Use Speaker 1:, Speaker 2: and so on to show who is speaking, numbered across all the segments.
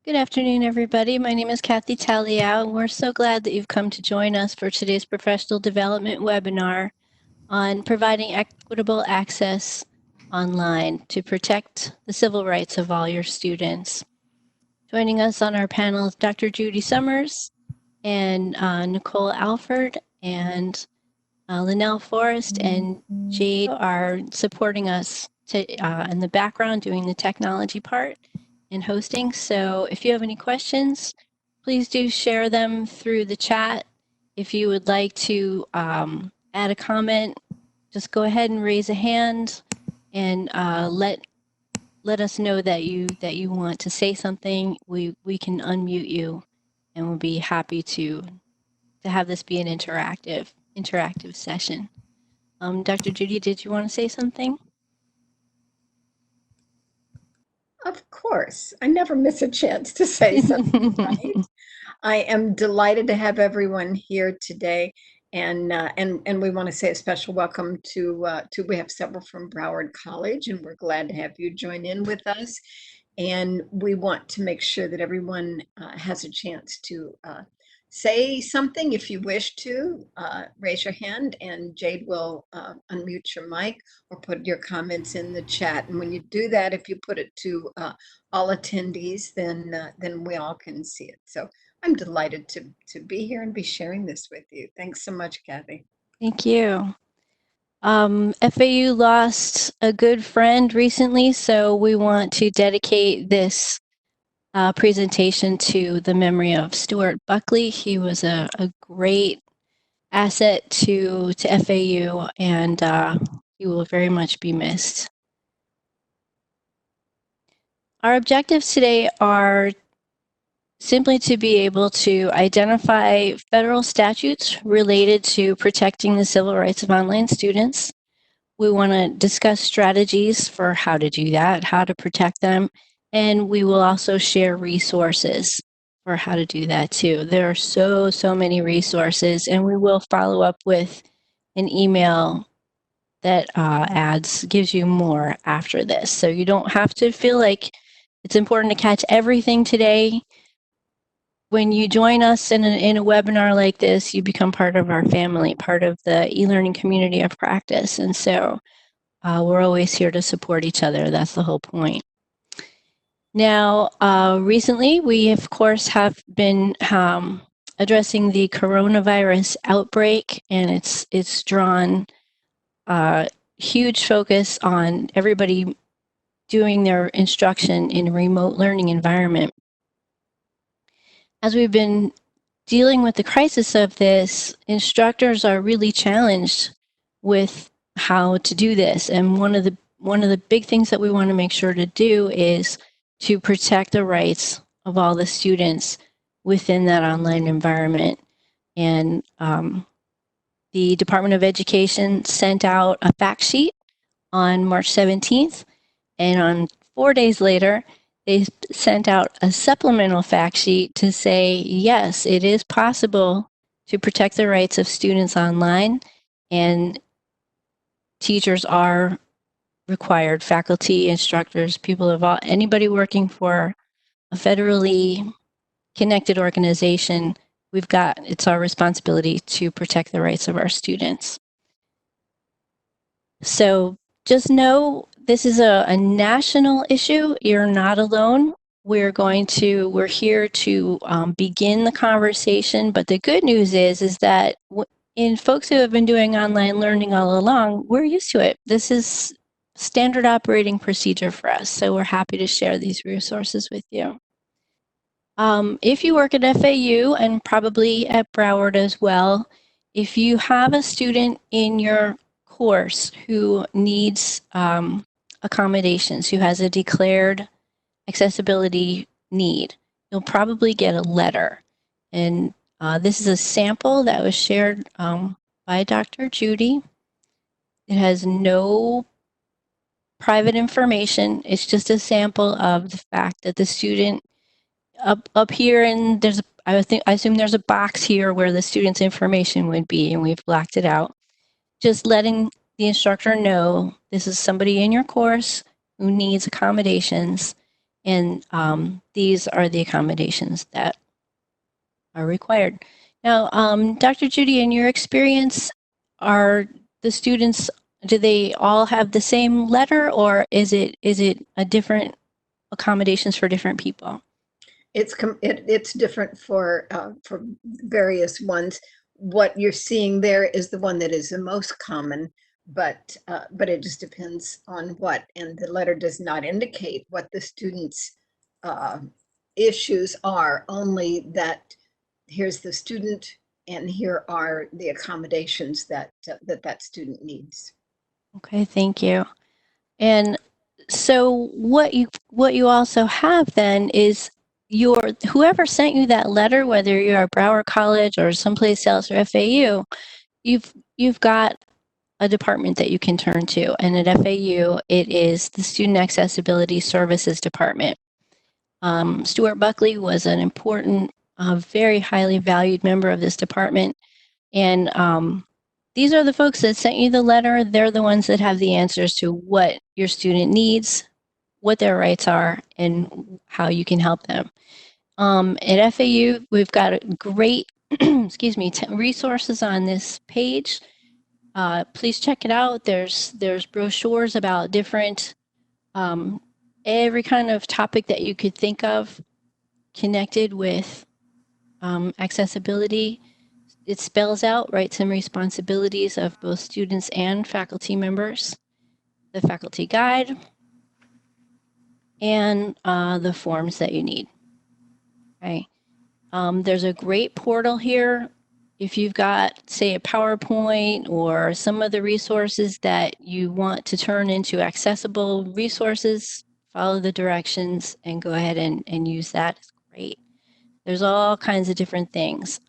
Speaker 1: Good afternoon, everybody. My name is Kathy Taliau, and we're so glad that you've come to join us for today's professional development webinar on providing equitable access online to protect the civil rights of all your students. Joining us on our panel is Dr. Judy Summers and Nicole Alford, and Linnell Forrest and Jade are supporting us in the background doing the technology part and hosting. So if you have any questions, please do share them through the chat. If you would like to add a comment, just go ahead and raise a hand and let us know that you want to say something. We can unmute you, and we'll be happy to have this be an interactive session. Dr. Judy, did you want to say something?
Speaker 2: Of course. I never miss a chance to say something, right? I am delighted to have everyone here today. And we want to say a special welcome to we have several from Broward College, and we're glad to have you join in with us. And we want to make sure that everyone has a chance to say something. If you wish to, raise your hand and Jade will unmute your mic or put your comments in the chat. And when you do that, if you put it to all attendees, then we all can see it. So I'm delighted to be here and be sharing this with you. Thanks so much, Kathy.
Speaker 1: Thank you. FAU lost a good friend recently, so we want to dedicate this presentation to the memory of Stuart Buckley. He was a great asset to FAU, and he will very much be missed. Our objectives today are simply to be able to identify federal statutes related to protecting the civil rights of online students. We want to discuss strategies for how to do that, how to protect them, and we will also share resources for how to do that too. There are so many resources, and we will follow up with an email that gives you more after this. So you don't have to feel like it's important to catch everything today. When you join us in a webinar like this, you become part of our family, part of the e-learning community of practice. And so we're always here to support each other. That's the whole point. Now, recently, we, of course, have been addressing the coronavirus outbreak, and it's drawn huge focus on everybody doing their instruction in a remote learning environment. As we've been dealing with the crisis of this, instructors are really challenged with how to do this. And one of the big things that we want to make sure to do is to protect the rights of all the students within that online environment. And the Department of Education sent out a fact sheet on March 17th, and on 4 days later, they sent out a supplemental fact sheet to say, yes, it is possible to protect the rights of students online, and teachers are required, faculty, instructors, people of all, anybody working for a federally connected organization, it's our responsibility to protect the rights of our students. So just know this is a national issue. You're not alone. We're here to begin the conversation. But the good news is that in folks who have been doing online learning all along, we're used to it. This is standard operating procedure for us. So we're happy to share these resources with you. If you work at FAU and probably at Broward as well, if you have a student in your course who needs accommodations, who has a declared accessibility need, you'll probably get a letter. And this is a sample that was shared by Dr. Judy. It has no private information. It's just a sample of the fact that the student up here, and I assume there's a box here where the student's information would be, and we've blacked it out. Just letting the instructor know this is somebody in your course who needs accommodations, And these are the accommodations that are required. Now, Dr. Judy, in your experience, are the students, do they all have the same letter, or is it a different accommodations for different people?
Speaker 2: It's different for various ones. What you're seeing there is the one that is the most common, but it just depends on what, and the letter does not indicate what the student's uh, issues are, only that here's the student and here are the accommodations that that student needs.
Speaker 1: Okay, thank you. And so what you also have then is your whoever sent you that letter, whether you're at Broward College or someplace else or FAU, you've got a department that you can turn to. And at FAU, it is the Student Accessibility Services Department. Stuart Buckley was an important, very highly valued member of this department. And these are the folks that sent you the letter. They're the ones that have the answers to what your student needs, what their rights are, and how you can help them. At FAU, we've got a great, excuse me, resources on this page. Please check it out. There's brochures about different, every kind of topic that you could think of connected with accessibility. It spells out rights and responsibilities of both students and faculty members, the faculty guide, and the forms that you need. Okay. There's a great portal here. If you've got, say, a PowerPoint or some of the resources that you want to turn into accessible resources, follow the directions and go ahead and use that. It's great. There's all kinds of different things.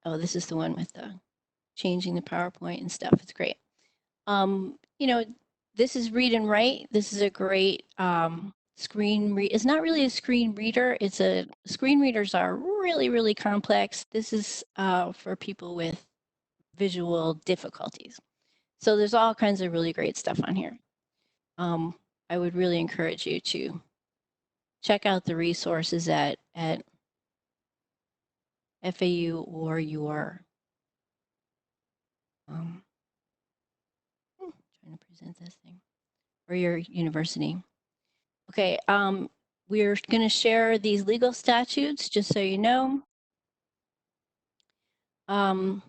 Speaker 1: Oh, this is the one with the changing the PowerPoint and stuff. It's great. You know, this is read and write. This is a great screen read. It's not really a screen reader. It's a screen readers are really, really complex. This is for people with visual difficulties. So there's all kinds of really great stuff on here. I would really encourage you to check out the resources at FAU or your trying to present this thing or your university. Okay, we're going to share these legal statutes just so you know. I've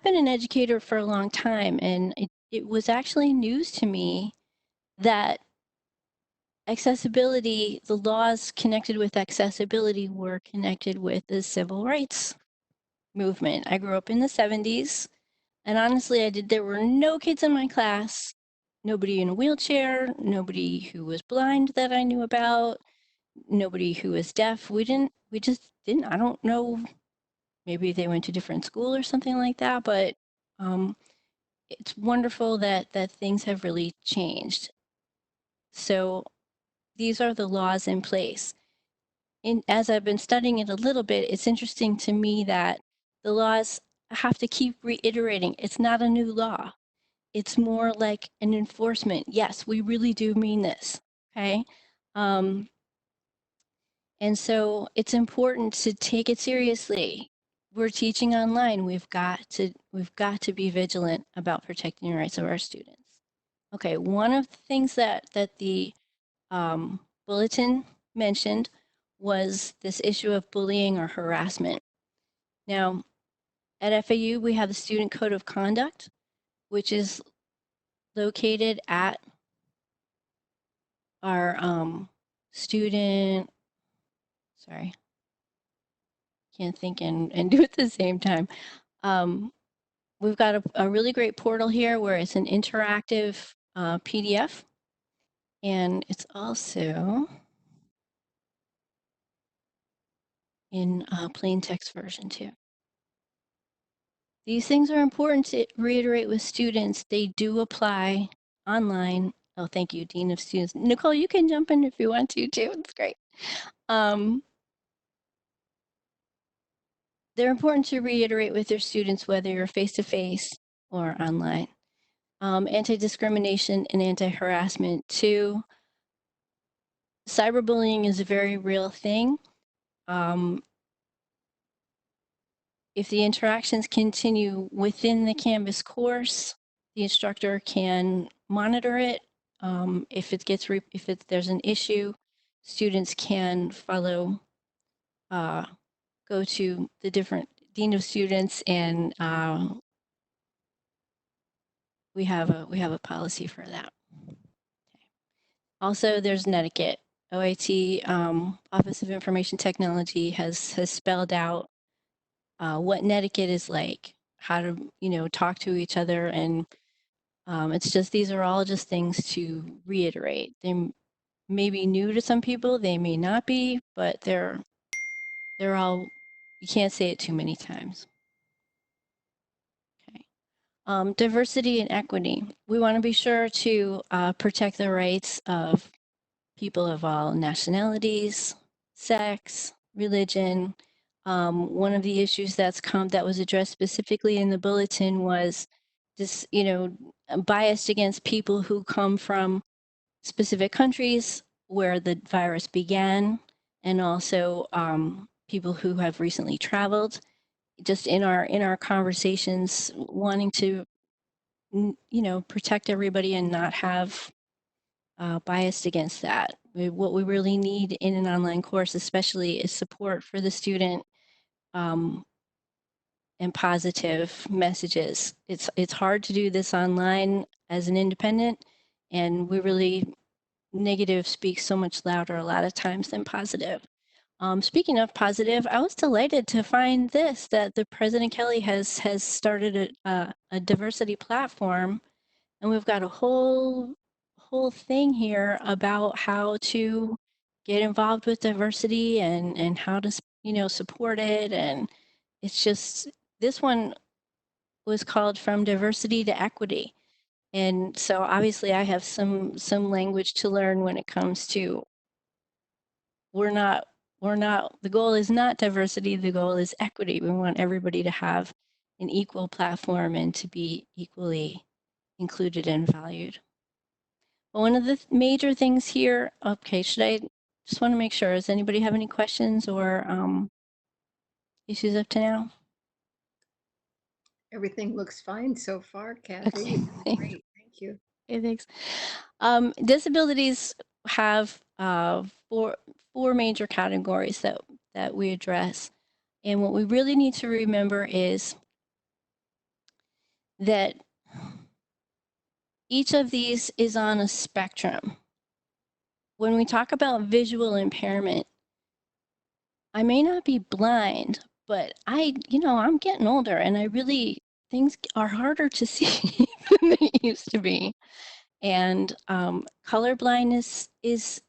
Speaker 1: been an educator for a long time, and it was actually news to me that accessibility, the laws connected with accessibility were connected with the civil rights movement. I grew up in the 70s, and honestly, there were no kids in my class, nobody in a wheelchair, nobody who was blind that I knew about, nobody who was deaf. We just didn't, I don't know, maybe they went to different school or something like that, but it's wonderful that things have really changed. So these are the laws in place. As I've been studying it a little bit, it's interesting to me that the laws have to keep reiterating. It's not a new law. It's more like an enforcement. Yes, we really do mean this. Okay. And so it's important to take it seriously. We're teaching online. We've got to be vigilant about protecting the rights of our students. Okay, one of the things that the bulletin mentioned was this issue of bullying or harassment. Now, at FAU, we have the Student Code of Conduct, which is located at our student, sorry, can't think and do it at the same time. We've got a really great portal here where it's an interactive PDF, and it's also in plain text version too. These things are important to reiterate with students. They do apply online. Oh, thank you, Dean of Students. Nicole, you can jump in if you want to too. It's great. They're important to reiterate with their students, whether you're face-to-face or online. Anti-discrimination and anti-harassment too. Cyberbullying is a very real thing. If the interactions continue within the Canvas course, the instructor can monitor it. If it gets there's an issue, students can follow, go to the different dean of students, and we have a policy for that. Okay. Also, there's netiquette. OIT, Office of Information Technology, has spelled out what netiquette is like, how to talk to each other, and it's just, these are all just things to reiterate. They may be new to some people, they may not be, but they're all, you can't say it too many times. Okay. Diversity and equity. We want to be sure to protect the rights of people of all nationalities, sex, religion. One of the issues that was addressed specifically in the bulletin was this, biased against people who come from specific countries where the virus began, and also people who have recently traveled. Just in our conversations, wanting to protect everybody and not have biased against that. What we really need in an online course, especially, is support for the student, and positive messages. It's hard to do this online as an independent, and we really, negative speaks so much louder a lot of times than positive. Speaking of positive, I was delighted to find that the President Kelly has started a diversity platform, and we've got a whole thing here about how to get involved with diversity, and how to support it. And it's just, this one was called From Diversity to Equity, and so obviously I have some language to learn when it comes to, we're not the goal is not diversity, the goal is equity. We want everybody to have an equal platform and to be equally included and valued. One of the major things here, okay, I just want to make sure, does anybody have any questions or issues up to now?
Speaker 2: Everything looks fine so far, Kathy.
Speaker 1: Okay,
Speaker 2: You've been great. Thank you.
Speaker 1: okay, thanks. Disabilities have four major categories that we address. And what we really need to remember is that each of these is on a spectrum. When we talk about visual impairment, I may not be blind, but I'm getting older, and things are harder to see than they used to be. And color blindness is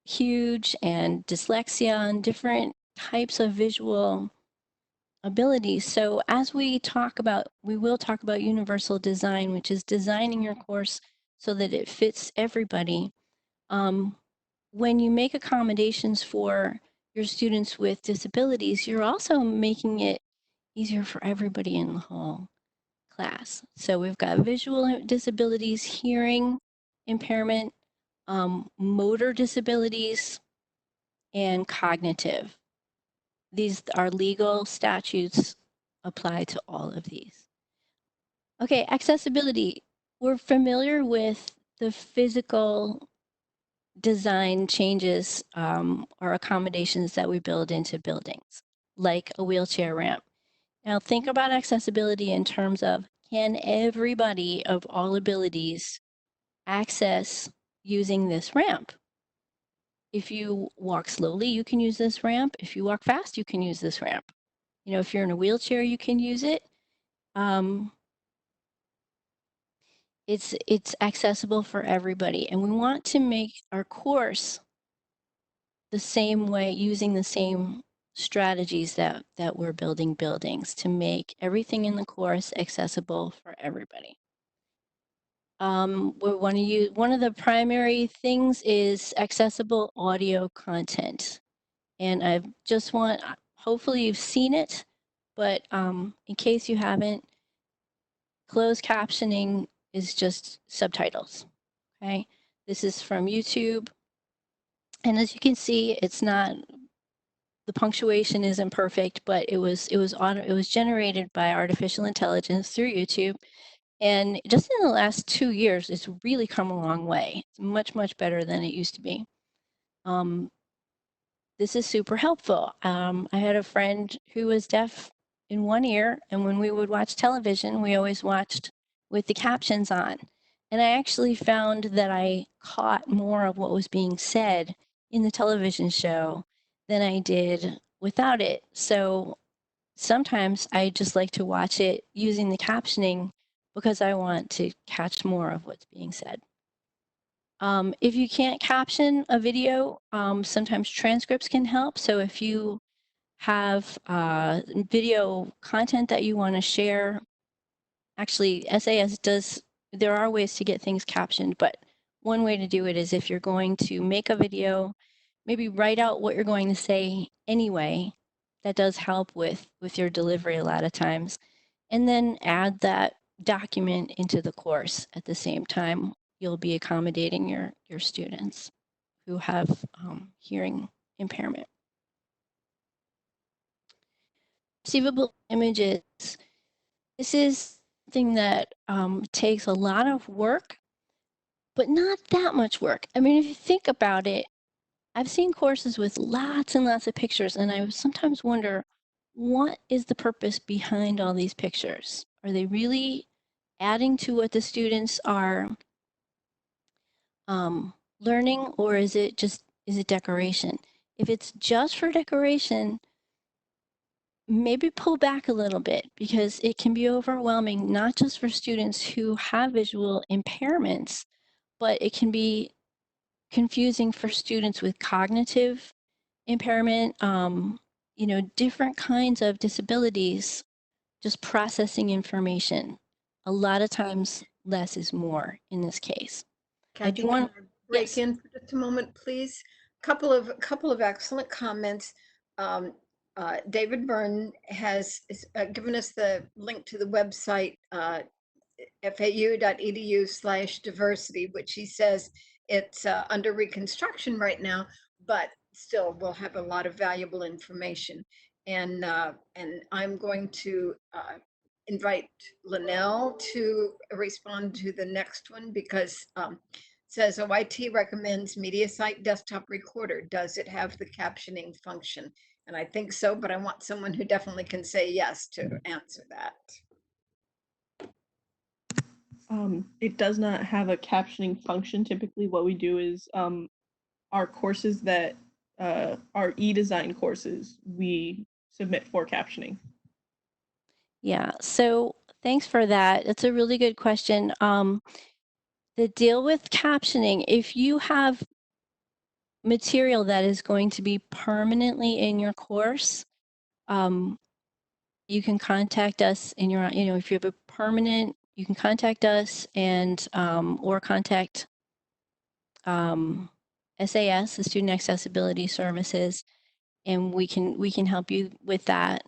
Speaker 1: huge, and dyslexia, and different types of visual abilities. So as we will talk about universal design, which is designing your course so that it fits everybody. When you make accommodations for your students with disabilities, you're also making it easier for everybody in the whole class. So we've got visual disabilities, hearing impairment, motor disabilities, and cognitive. These are legal statutes apply to all of these. Okay, accessibility. We're familiar with the physical design changes or accommodations that we build into buildings, like a wheelchair ramp. Now think about accessibility in terms of, can everybody of all abilities access using this ramp? If you walk slowly, you can use this ramp. If you walk fast, you can use this ramp. If you're in a wheelchair, you can use it. It's accessible for everybody, and we want to make our course the same way, using the same strategies that we're building buildings, to make everything in the course accessible for everybody. We want to use, one of the primary things is accessible audio content. And hopefully you've seen it, but in case you haven't, Closed captioning is just subtitles. Okay, this is from YouTube, and as you can see, it's not, the punctuation isn't perfect, but it was generated by artificial intelligence through YouTube, and just in the last 2 years, it's really come a long way. It's much better than it used to be. This is super helpful. I had a friend who was deaf in one ear, and when we would watch television, we always watched with the captions on. And I actually found that I caught more of what was being said in the television show than I did without it. So sometimes I just like to watch it using the captioning because I want to catch more of what's being said. If you can't caption a video, sometimes transcripts can help. So if you have video content that you want to share, actually SAS does, there are ways to get things captioned, but one way to do it is if you're going to make a video, maybe write out what you're going to say anyway. That does help with your delivery a lot of times. And then add that document into the course at the same time. You'll be accommodating your students who have hearing impairment. Receivable images. This is something that takes a lot of work, but not that much work. I mean, if you think about it, I've seen courses with lots and lots of pictures, and I sometimes wonder, what is the purpose behind all these pictures? Are they really adding to what the students are learning, or is it decoration? If it's just for decoration, maybe pull back a little bit, because it can be overwhelming, not just for students who have visual impairments, but it can be confusing for students with cognitive impairment, different kinds of disabilities, just processing information. A lot of times, less is more in this case. I do
Speaker 2: Kathy,
Speaker 1: want,
Speaker 2: can I break
Speaker 1: yes.
Speaker 2: in for just a moment, please? Couple of excellent comments. David Byrne has given us the link to the website, fau.edu/diversity, which he says it's under reconstruction right now, but still will have a lot of valuable information. And I'm going to invite Linnell to respond to the next one, because says OIT recommends MediaSite desktop recorder. Does it have the captioning function? And I think so, but I want someone who definitely can say yes to answer that.
Speaker 3: It does not have a captioning function. Typically what we do is our courses that are e-design courses, we submit for captioning.
Speaker 1: Yeah, so thanks for that. It's a really good question. The deal with captioning, if you have material that is going to be permanently in your course, you can contact us in your, if you have a permanent, you can contact us and or contact SAS, the Student Accessibility Services, and we can help you with that.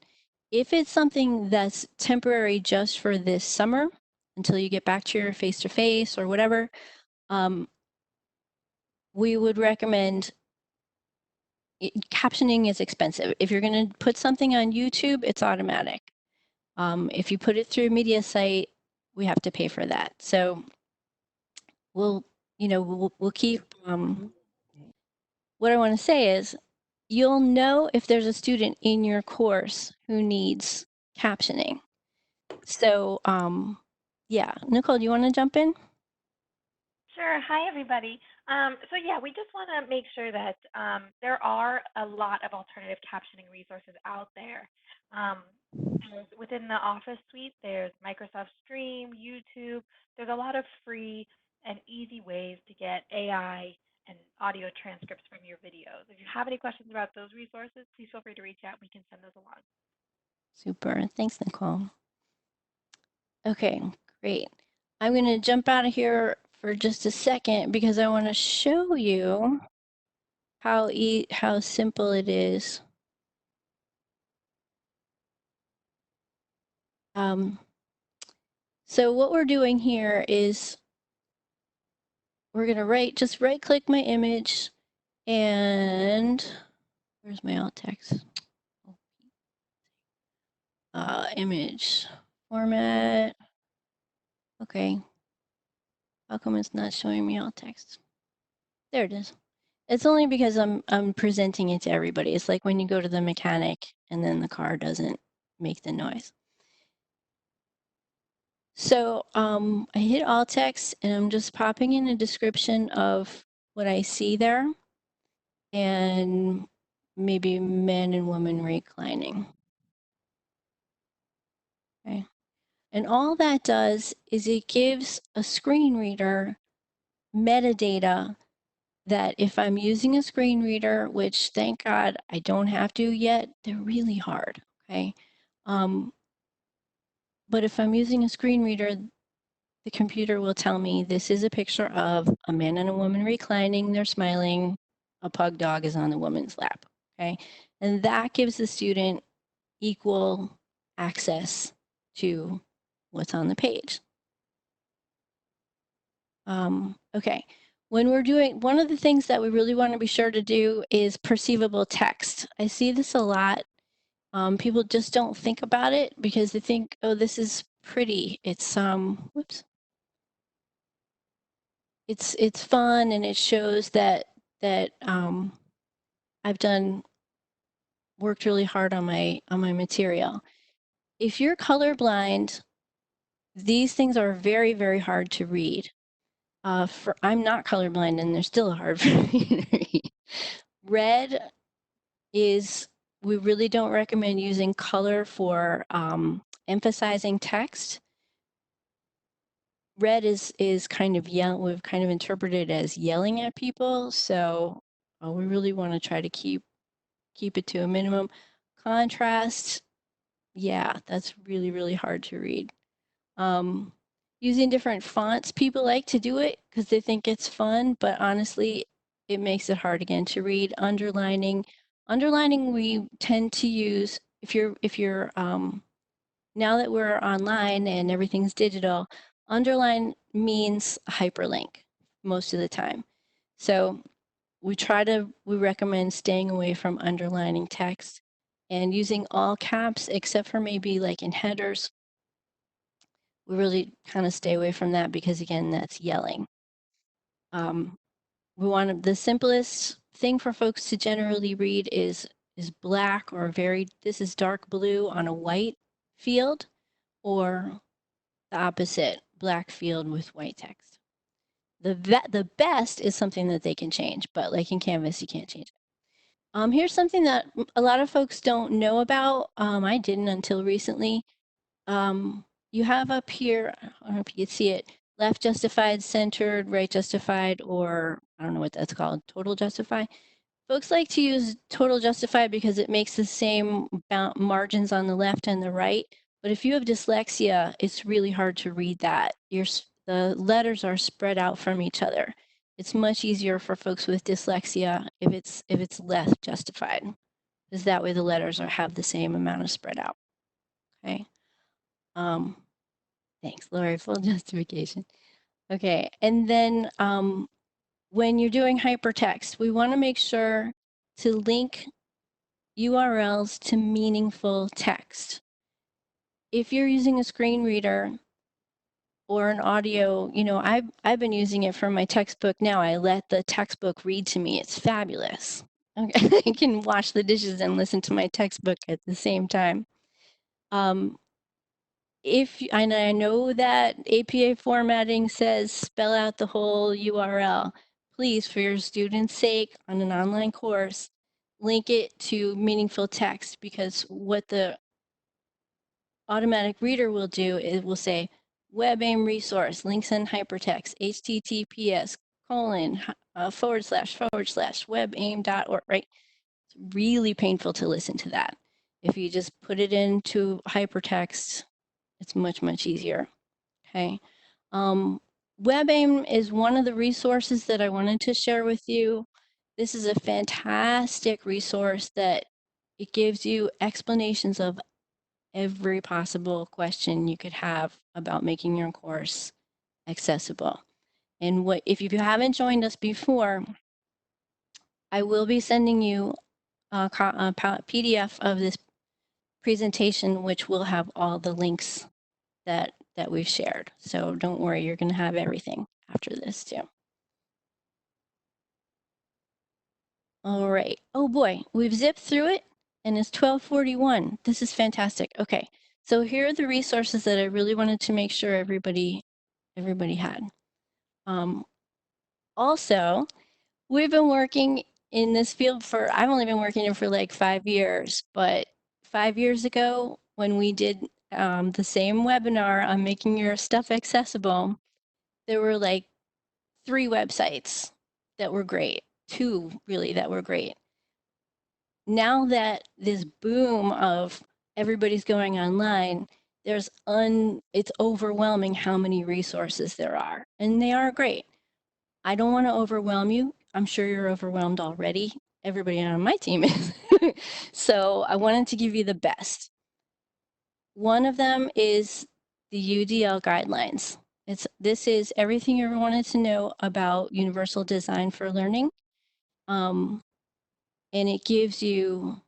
Speaker 1: If it's something that's temporary just for this summer until you get back to your face-to-face or whatever, we would recommend, captioning is expensive. If you're going to put something on YouTube, it's automatic. If you put it through a media site, we have to pay for that. So we'll keep, what I want to say is, you'll know if there's a student in your course who needs captioning. So, yeah, Nicole, do you want to jump in?
Speaker 4: Sure. Hi, everybody. So yeah, we just want to make sure that there are a lot of alternative captioning resources out there. Within the Office suite, there's Microsoft Stream, YouTube. There's a lot of free and easy ways to get AI and audio transcripts from your videos. If you have any questions about those resources, please feel free to reach out. We can send those along.
Speaker 1: Super. Thanks, Nicole. Okay, great. I'm going to jump out of here for just a second because I want to show you how simple it is. So what we're doing here is we're going to just right click my image, and where's my alt text? Image format. Okay. How come it's not showing me alt text? There it is. It's only because I'm presenting it to everybody. It's like when you go to the mechanic and then the car doesn't make the noise. So I hit alt text and I'm just popping in a description of what I see there, and maybe men and women reclining. Okay. And all that does is it gives a screen reader metadata that if I'm using a screen reader, which thank God I don't have to yet, they're really hard, okay? But if I'm using a screen reader, the computer will tell me this is a picture of a man and a woman reclining, they're smiling, a pug dog is on the woman's lap, okay? And that gives the student equal access to what's on the page. Okay, when we're doing, one of the things that we really want to be sure to do is perceivable text. I see this a lot. People just don't think about it because they think, oh, this is pretty. It's whoops. It's fun, and it shows that I've worked really hard on my material. If you're colorblind, these things are very, very hard to read. I'm not colorblind, and they're still hard for me to read. Red is, we really don't recommend using color for emphasizing text. Red is kind of we've kind of interpreted it as yelling at people, so we really want to try to keep it to a minimum. Contrast, yeah, that's really, really hard to read. Using different fonts, people like to do it because they think it's fun, but honestly, it makes it hard again to read. Underlining we tend to use, if you're now that we're online and everything's digital, underline means a hyperlink most of the time. So we recommend staying away from underlining text and using all caps, except for maybe like in headers. We really kind of stay away from that because, again, that's yelling. We want the simplest thing for folks to generally read is black or this is dark blue on a white field, or the opposite, black field with white text. The best is something that they can change, but like in Canvas, you can't change it. Here's something that a lot of folks don't know about. I didn't until recently. You have up here, I don't know if you can see it, left justified, centered, right justified, or I don't know what that's called, total justify. Folks like to use total justify because it makes the same margins on the left and the right. But if you have dyslexia, it's really hard to read that. The letters are spread out from each other. It's much easier for folks with dyslexia if it's left justified, because that way the letters have the same amount of spread out. Okay. Thanks, Lori, full justification. Okay, and then when you're doing hypertext, we want to make sure to link URLs to meaningful text. If you're using a screen reader or an audio, I've been using it for my textbook now. I let the textbook read to me. It's fabulous. Okay, I can wash the dishes and listen to my textbook at the same time. And I know that APA formatting says spell out the whole URL. Please, for your students' sake, on an online course, link it to meaningful text, because what the automatic reader will do is will say WebAIM resource, links in hypertext, https:///webaim.org, right? It's really painful to listen to that. If you just put it into hypertext, it's much, much easier. Okay. WebAIM is one of the resources that I wanted to share with you. This is a fantastic resource that it gives you explanations of every possible question you could have about making your course accessible. And if you haven't joined us before, I will be sending you a PDF of this presentation, which will have all the links that we've shared. So don't worry, you're going to have everything after this too. All right. Oh boy, we've zipped through it and it's 12:41. This is fantastic. Okay. So here are the resources that I really wanted to make sure everybody had. Also, we've been working in this field I've only been working here for like 5 years, but 5 years ago when we did the same webinar on making your stuff accessible, there were like 3 websites that were great, 2 really that were great. Now that this boom of everybody's going online, it's overwhelming how many resources there are, and they are great. I don't want to overwhelm you. I'm sure you're overwhelmed already. Everybody on my team is. So I wanted to give you the best. One of them is the UDL guidelines. This is everything you ever wanted to know about universal design for learning. And it gives you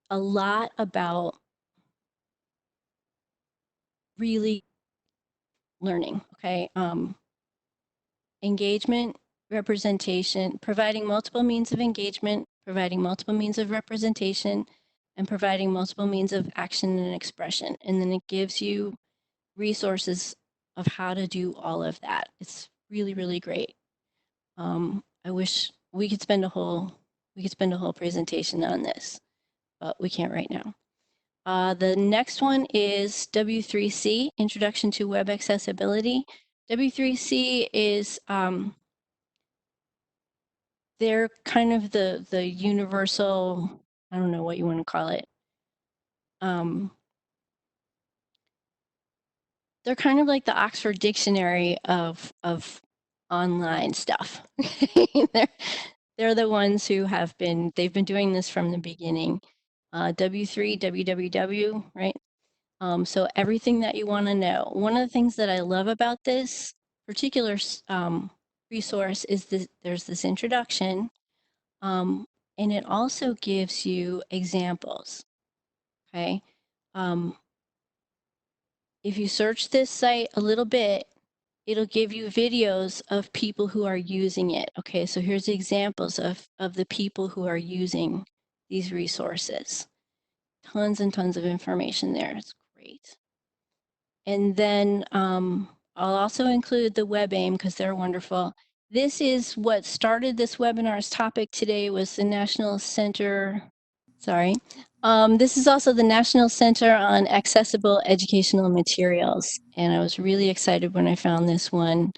Speaker 1: a lot about really learning, okay? Engagement, representation, providing multiple means of engagement, providing multiple means of representation, and providing multiple means of action and expression. And then it gives you resources of how to do all of that. It's really, really great. I wish we could spend a whole presentation on this, but we can't right now. The next one is W3C, Introduction to Web Accessibility. W3C is they're kind of the universal, I don't know what you want to call it. They're kind of like the Oxford Dictionary of online stuff. they're the ones who they've been doing this from the beginning. W3, www, right? So everything that you want to know. One of the things that I love about this particular resource is there's this introduction, and it also gives you examples, okay? If you search this site a little bit, it'll give you videos of people who are using it. Okay, so here's the examples of the people who are using these resources. Tons and tons of information there. It's great. And then I'll also include the WebAIM because they're wonderful. This is what started this webinar's topic today was the National Center, this is also the National Center on Accessible Educational Materials. And I was really excited when I found this one.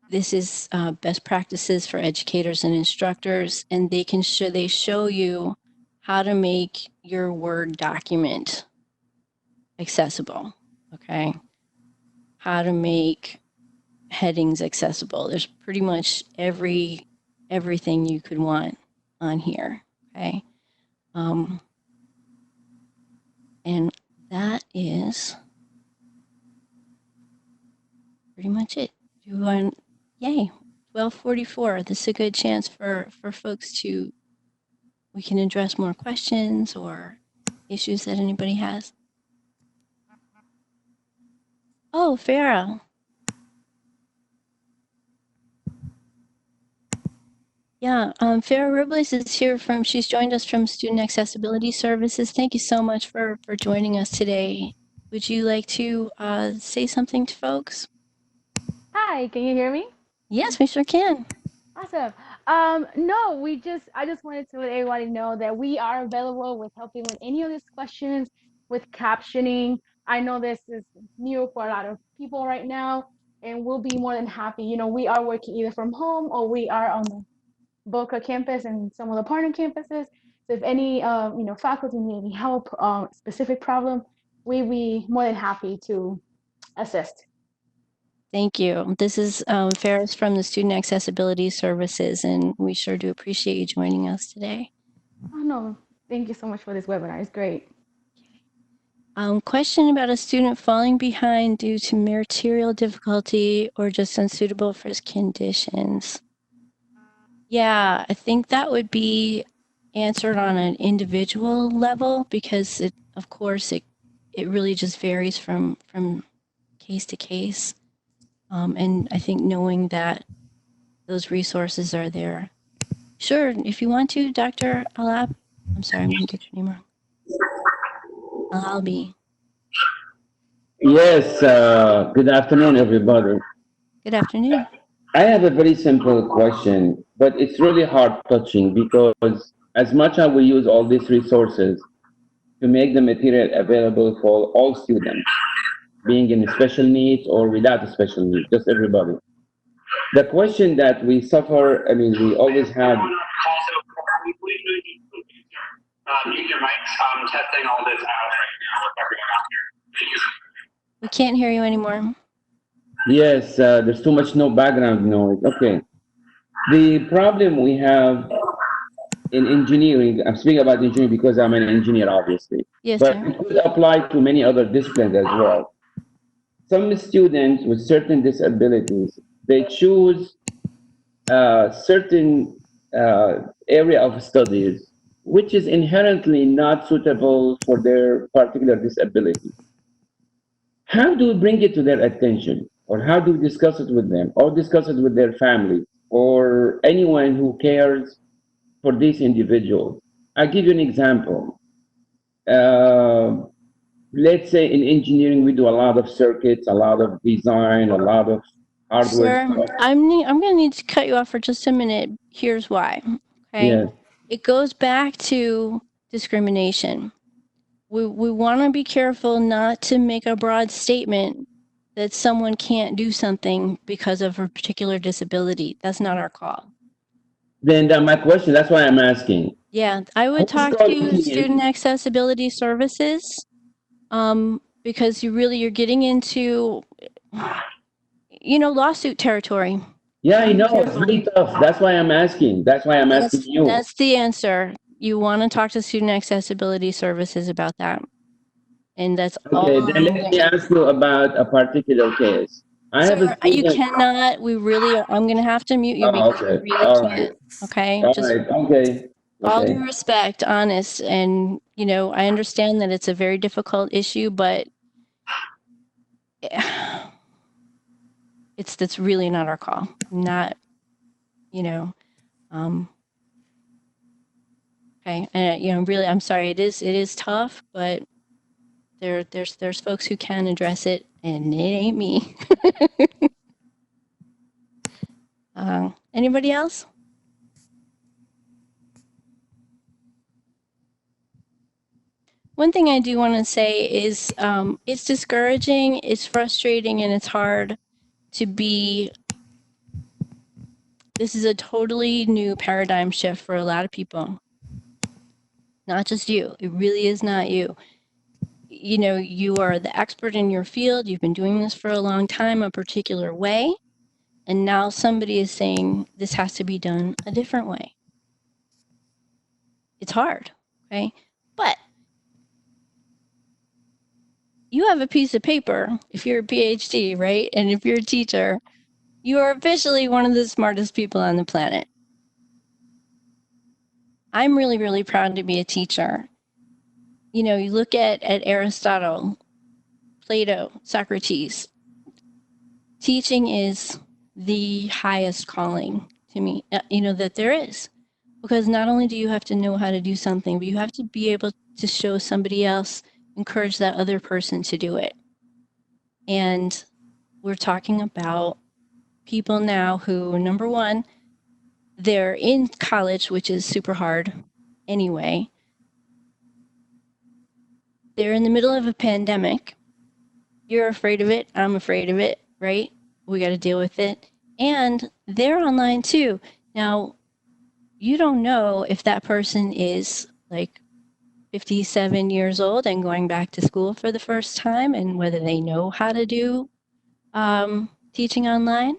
Speaker 1: This is best practices for educators and instructors, and they show you how to make your Word document accessible, okay? How to make headings accessible. There's pretty much everything you could want on here, okay? And that is pretty much it. Yay, 12:44. This is a good chance for folks we can address more questions or issues that anybody has. Oh, Farah. Yeah, Farah Robles is here she's joined us from Student Accessibility Services. Thank you so much for joining us today. Would you like to say something to folks?
Speaker 5: Hi, can you hear me?
Speaker 1: Yes, we sure can.
Speaker 5: Awesome. No, I just wanted to let everybody know that we are available with helping with any of these questions with captioning. I know this is new for a lot of people right now, and we'll be more than happy. You know, we are working either from home or we are on the Boca campus and some of the partner campuses. So if any, faculty need any help, specific problem, we'd be more than happy to assist.
Speaker 1: Thank you. This is Ferris from the Student Accessibility Services, and we sure do appreciate you joining us today.
Speaker 5: Oh, no, thank you so much for this webinar. It's great.
Speaker 1: Question about a student falling behind due to material difficulty or just unsuitable for his conditions. Yeah, I think that would be answered on an individual level because it, of course, it really just varies from case to case. And I think knowing that those resources are there. Sure, if you want to, Dr. Alab. I'm sorry, I'm going to get your name wrong. Albi.
Speaker 6: Yes, good afternoon, everybody.
Speaker 1: Good afternoon.
Speaker 6: I have a very simple question, but it's really heart touching because as much as we use all these resources to make the material available for all students, being in special needs or without special needs, just everybody. The question that we suffer, I mean, we always have.
Speaker 7: Mute your mics. I'm testing all this out right now with everyone out here. Thank you.
Speaker 1: We can't hear you anymore.
Speaker 6: Yes, there's too much no background noise. Okay. The problem we have in engineering, I'm speaking about engineering because I'm an engineer, obviously,
Speaker 1: Yes,
Speaker 6: but
Speaker 1: sir.
Speaker 6: it could apply to many other disciplines as well. Some students with certain disabilities, they choose a certain area of studies which is inherently not suitable for their particular disability. How do we bring it to their attention? Or how do we discuss it with them? Or discuss it with their family? Or anyone who cares for these individuals? I'll give you an example. Let's say in engineering, we do a lot of circuits, a lot of design, a lot of hardware
Speaker 1: Sir,
Speaker 6: stuff.
Speaker 1: I'm going to need to cut you off for just a minute. Here's why. Okay.
Speaker 6: Yeah.
Speaker 1: It goes back to discrimination. We want to be careful not to make a broad statement that someone can't do something because of a particular disability. That's not our call.
Speaker 6: Then my question, that's why I'm asking.
Speaker 1: Yeah, I would
Speaker 6: Who's
Speaker 1: talk
Speaker 6: calling
Speaker 1: to
Speaker 6: in?
Speaker 1: Student Accessibility Services because you're getting into, lawsuit territory.
Speaker 6: Yeah, I know, it's really tough. That's why I'm asking. That's why I'm asking you.
Speaker 1: That's the answer. You want to talk to Student Accessibility Services about that. And that's all.
Speaker 6: Okay, then let me ask you about a particular case. I have a
Speaker 1: Sir, you
Speaker 6: student.
Speaker 1: cannot, I'm going to have to mute you
Speaker 6: Oh,
Speaker 1: because
Speaker 6: okay.
Speaker 1: we really
Speaker 6: All
Speaker 1: can't.
Speaker 6: right.
Speaker 1: Okay?
Speaker 6: All
Speaker 1: Just
Speaker 6: right. Okay.
Speaker 1: all
Speaker 6: Okay.
Speaker 1: due respect, honest. And, I understand that it's a very difficult issue, but that's really not our call. Not, okay. And, really, I'm sorry. It is tough, but there's folks who can address it, and it ain't me. Anybody else? One thing I do want to say is it's discouraging, it's frustrating, and it's hard to be. This is a totally new paradigm shift for a lot of people. Not just you. It really is not you. You are the expert in your field. You've been doing this for a long time, a particular way. And now somebody is saying this has to be done a different way. It's hard, okay? But you have a piece of paper if you're a PhD, right? And if you're a teacher, you are officially one of the smartest people on the planet. I'm really, really proud to be a teacher. You look at Aristotle, Plato, Socrates. Teaching is the highest calling to me, that there is. Because not only do you have to know how to do something, but you have to be able to show somebody else, encourage that other person to do it. And we're talking about people now who, number one, they're in college, which is super hard anyway. They're in the middle of a pandemic. You're afraid of it. I'm afraid of it, right? We got to deal with it. And they're online too. Now, you don't know if that person is like 57 years old and going back to school for the first time and whether they know how to do teaching online.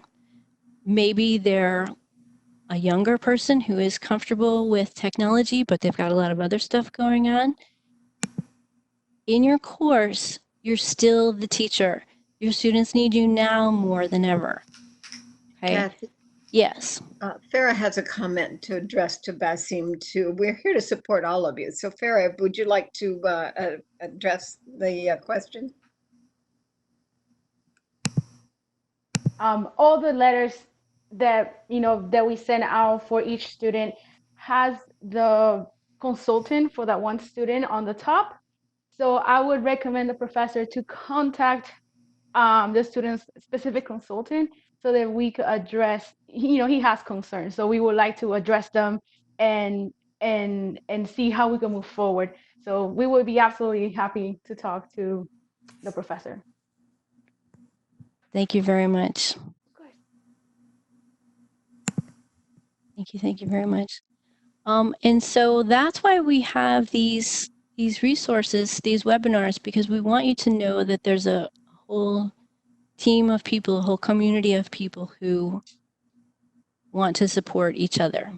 Speaker 1: Maybe they're a younger person who is comfortable with technology, but they've got a lot of other stuff going on, in your course, you're still the teacher. Your students need you now more than ever. Okay.
Speaker 2: Kathy,
Speaker 1: Yes.
Speaker 2: Farah has a comment to address to Basim too. We're here to support all of you. So Farah, would you like to address the question?
Speaker 5: All the letters that that we send out for each student has the consultant for that one student on the top. So I would recommend the professor to contact the student's specific consultant so that we could address, he has concerns. So we would like to address them and see how we can move forward. So we would be absolutely happy to talk to the professor.
Speaker 1: Thank you very much.
Speaker 5: Of course.
Speaker 1: Thank you very much. And so that's why we have these resources, these webinars, because we want you to know that there's a whole team of people, a whole community of people who want to support each other.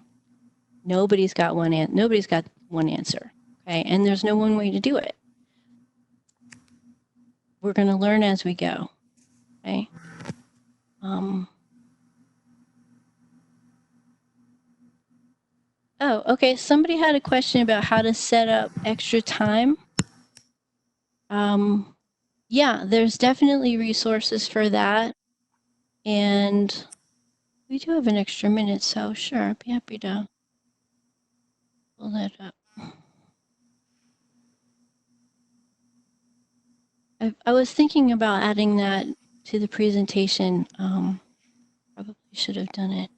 Speaker 1: Nobody's got one answer. Okay, and there's no one way to do it. We're going to learn as we go. Okay. Oh, okay. Somebody had a question about how to set up extra time. Yeah, there's definitely resources for that. And we do have an extra minute, so sure, I'd be happy to pull that up. I was thinking about adding that to the presentation. Probably should have done it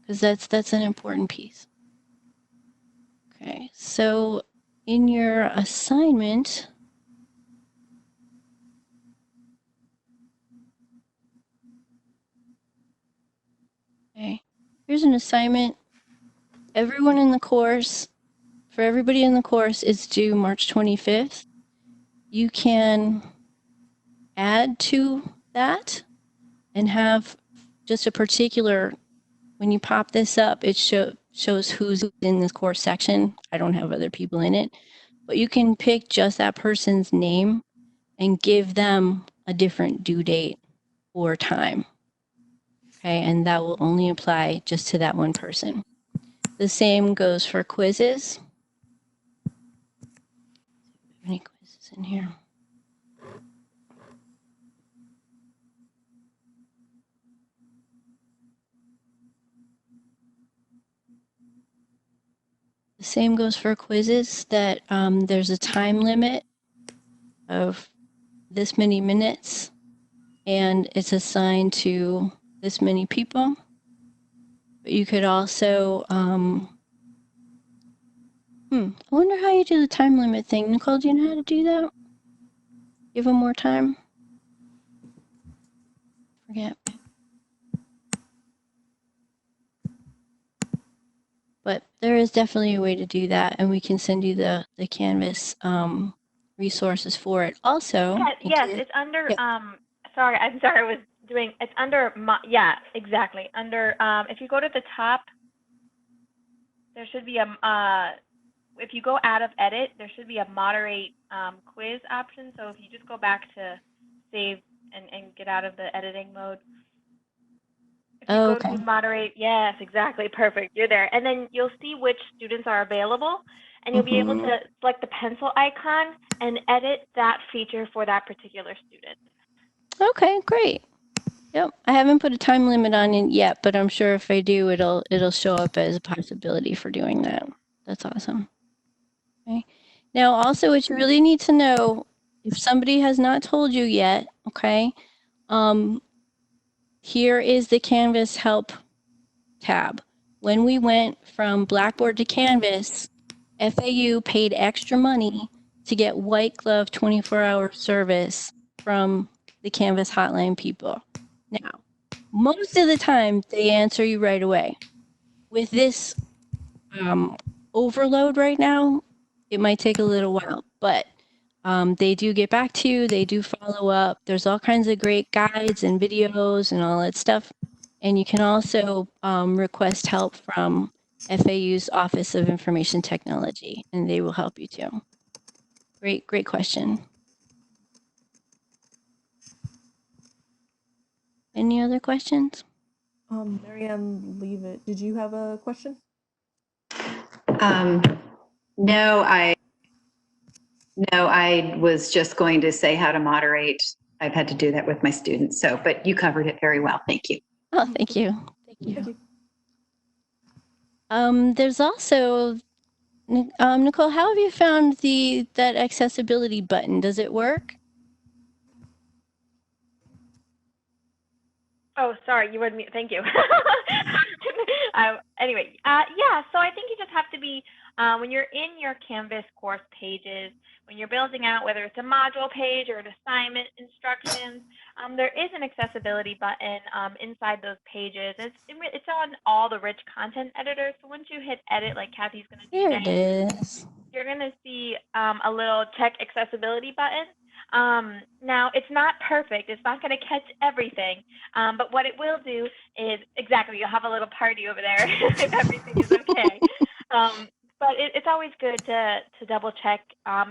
Speaker 1: because that's an important piece. Okay, so in your assignment, okay, here's an assignment. Everyone in the course, for everybody in the course, is due March 25th. You can add to that and have just a particular, when you pop this up, it shows who's in this course section. I don't have other people in it, but you can pick just that person's name and give them a different due date or time. Okay, and that will only apply just to that one person. The same goes for quizzes. Any quizzes in here? The same goes for quizzes, that there's a time limit of this many minutes and it's assigned to this many people. But you could also, I wonder how you do the time limit thing. Nicole, do you know how to do that? Give them more time? Forget. But there is definitely a way to do that, and we can send you the Canvas resources for it. Also,
Speaker 4: yes, it's under. Yeah. Sorry, I'm sorry. I was doing. It's under. Yeah, exactly. Under. If you go to the top, there should be a. If you go out of edit, there should be a moderate quiz option. So if you just go back to save and get out of the editing mode. If you go to moderate, yes, exactly, perfect. You're there, and then you'll see which students are available, and you'll be able to select the pencil icon and edit that feature for that particular student. Okay, great. Yep, I haven't put a time limit on it yet, but I'm sure if I do, it'll show up as a possibility for doing that. That's awesome. Okay. Now, also, what you really need to know, if somebody has not told you yet, okay, here is the Canvas Help tab. When we went from Blackboard to Canvas, FAU paid extra money to get white glove 24-hour service from the Canvas hotline people. Now, most of the time, they answer you right away. With this overload right now, it might take a little while, but they do get back to you. They do follow up. There's all kinds of great guides and videos and all that stuff.
Speaker 1: And you can also request help from FAU's Office of Information Technology, and they will help you too. Great question. Any other questions?
Speaker 3: Marianne, leave it. Did you have a question?
Speaker 8: No, I was just going to say how to moderate. I've had to do that with my students. So, but you covered it very well. Thank you.
Speaker 1: Oh, thank you.
Speaker 3: Thank you.
Speaker 1: There's also, Nicole, how have you found that accessibility button? Does it work?
Speaker 4: Oh, sorry, you would mute. Thank you. Anyway, yeah, so I think you just have to be, when you're in your Canvas course pages, when you're building out, whether it's a module page or an assignment instructions, there is an accessibility button inside those pages. It's on all the rich content editors. So once you hit edit, like Kathy's going to do
Speaker 1: There it is.
Speaker 4: you're going to see a little check accessibility button. Now, it's not perfect. It's not going to catch everything. But what it will do is, exactly, you'll have a little party over there if everything is okay. But it's always good to double check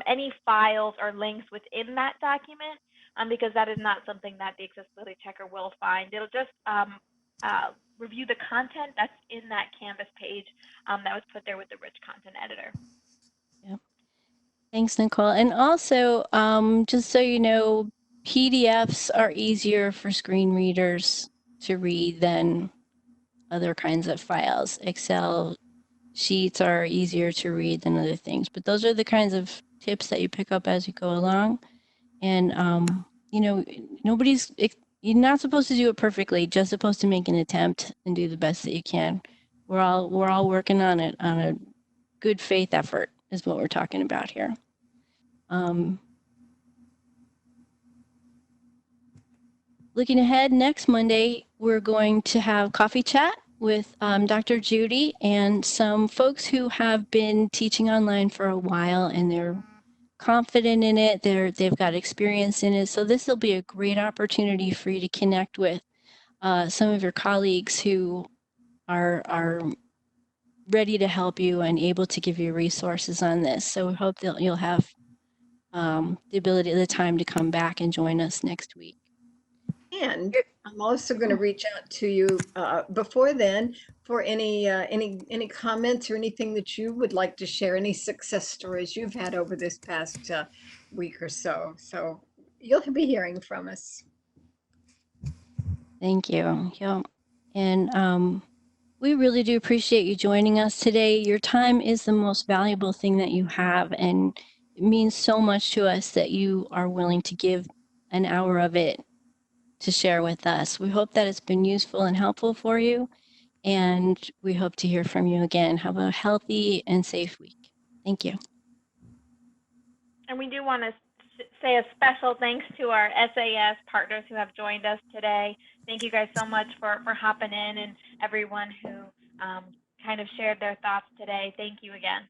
Speaker 4: any files or links within that document because that is not something that the accessibility checker will find. It'll just review the content that's in that Canvas page that was put there with the rich content editor.
Speaker 1: Yep. Thanks, Nicole. And also, just so you know, PDFs are easier for screen readers to read than other kinds of files. Excel sheets are easier to read than other things, but those are the kinds of tips that you pick up as you go along. And, you know, you're not supposed to do it perfectly, just supposed to make an attempt and do the best that you can. We're all working on it, on a good faith effort is what we're talking about here. Looking ahead, next Monday, we're going to have coffee chat with Dr. Judy and some folks who have been teaching online for a while and they're confident in it. They've got experience in it. So this will be a great opportunity for you to connect with some of your colleagues who are ready to help you and able to give you resources on this. So we hope that you'll have the time to come back and join us next week.
Speaker 2: And I'm also going to reach out to you before then for any comments or anything that you would like to share, any success stories you've had over this past week or so. So you'll be hearing from us.
Speaker 1: Thank you. Yeah. And we really do appreciate you joining us today. Your time is the most valuable thing that you have, and it means so much to us that you are willing to give an hour of it to share with us. We hope that it's been useful and helpful for you, and we hope to hear from you again. Have a healthy and safe week. Thank you.
Speaker 4: And we do want to say a special thanks to our SAS partners who have joined us today. Thank you guys so much for hopping in and everyone who kind of shared their thoughts today. Thank you again.